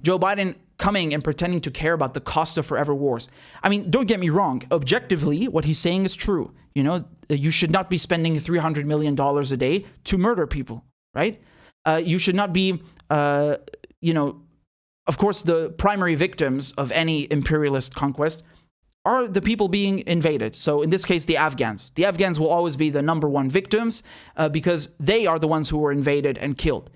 Joe Biden coming and pretending to care about the cost of forever wars. I mean, don't get me wrong. Objectively, what he's saying is true. You know, you should not be spending $300 million a day to murder people, right? You should not be, you know, of course, the primary victims of any imperialist conquest are the people being invaded. So in this case, the Afghans. The Afghans will always be the number one victims because they are the ones who were invaded and killed.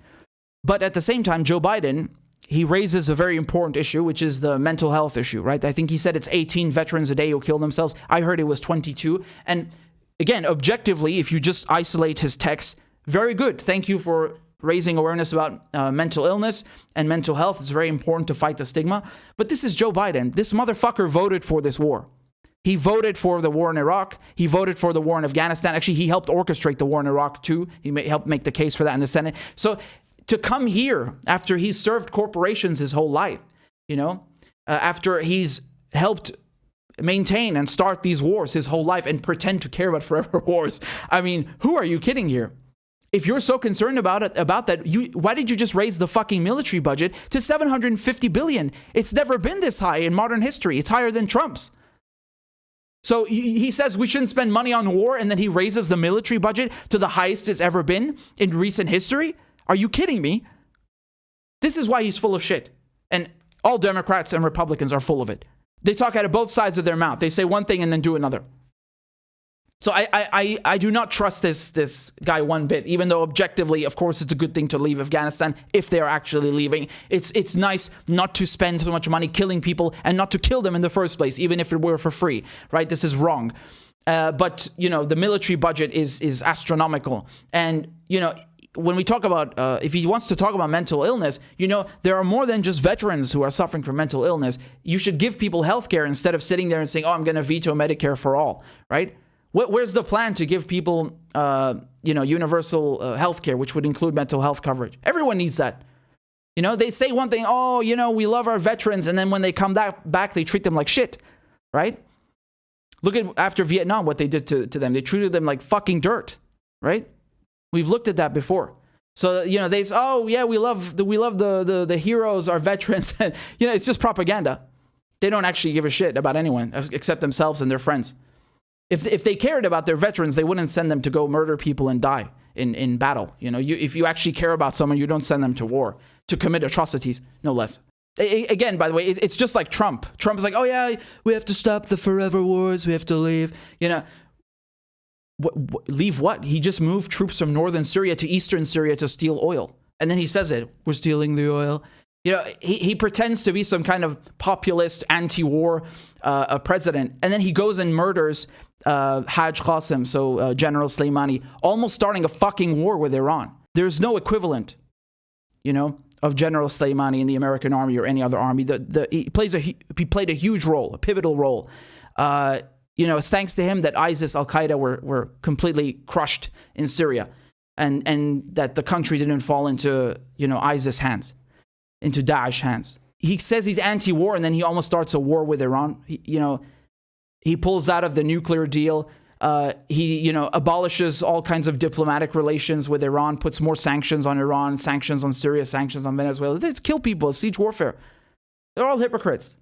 But at the same time, Joe Biden, he raises a very important issue, which is the mental health issue, right? I think he said it's 18 veterans a day who kill themselves. I heard it was 22. And again, objectively, if you just isolate his text, very good. Thank you for raising awareness about mental illness and mental health. It's very important to fight the stigma. But this is Joe Biden. This motherfucker voted for this war. He voted for the war in Iraq. He voted for the war in Afghanistan. Actually, he helped orchestrate the war in Iraq too. He helped make the case for that in the Senate. So to come here after he's served corporations his whole life, you know, after he's helped maintain and start these wars his whole life and pretend to care about forever wars. I mean, who are you kidding here? If you're so concerned about that, why did you just raise the fucking military budget to $750 billion? It's never been this high in modern history. It's higher than Trump's. So he says we shouldn't spend money on war, and then he raises the military budget to the highest it's ever been in recent history? Are you kidding me? This is why he's full of shit. And all Democrats and Republicans are full of it. They talk out of both sides of their mouth. They say one thing and then do another. So I do not trust this guy one bit, even though objectively, of course, it's a good thing to leave Afghanistan if they are actually leaving. It's nice not to spend so much money killing people and not to kill them in the first place, even if it were for free, right? This is wrong. But, you know, the military budget is astronomical. And, you know, when we talk about, if he wants to talk about mental illness, you know, there are more than just veterans who are suffering from mental illness. You should give people health care instead of sitting there and saying, oh, I'm going to veto Medicare for all, right? Where's the plan to give people, you know, universal health care, which would include mental health coverage? Everyone needs that. You know, they say one thing, oh, you know, we love our veterans. And then when they come back, they treat them like shit, right? Look at after Vietnam, what they did to them. They treated them like fucking dirt, right? We've looked at that before. So, you know, they say, oh, yeah, we love the heroes, our veterans. You know, it's just propaganda. They don't actually give a shit about anyone except themselves and their friends. If they cared about their veterans, they wouldn't send them to go murder people and die in battle. You know, if you actually care about someone, you don't send them to war to commit atrocities, no less. Again, by the way, it's just like Trump. Trump's like, oh yeah, we have to stop the forever wars. We have to leave. You know, leave what? He just moved troops from northern Syria to eastern Syria to steal oil, and then he says it. We're stealing the oil. You know, he pretends to be some kind of populist, anti-war president, and then he goes and murders Haj Qasem, so General Soleimani, almost starting a fucking war with Iran. There's no equivalent, you know, of General Soleimani in the American army or any other army. He played a huge role, a pivotal role. You know, it's thanks to him that ISIS, Al-Qaeda were completely crushed in Syria, and that the country didn't fall into, you know, ISIS hands, into Daesh hands. He says he's anti-war, and then he almost starts a war with Iran. He pulls out of the nuclear deal. He, you know, abolishes all kinds of diplomatic relations with Iran, puts more sanctions on Iran, sanctions on Syria, sanctions on Venezuela. It's kill people, it's siege warfare. They're all hypocrites.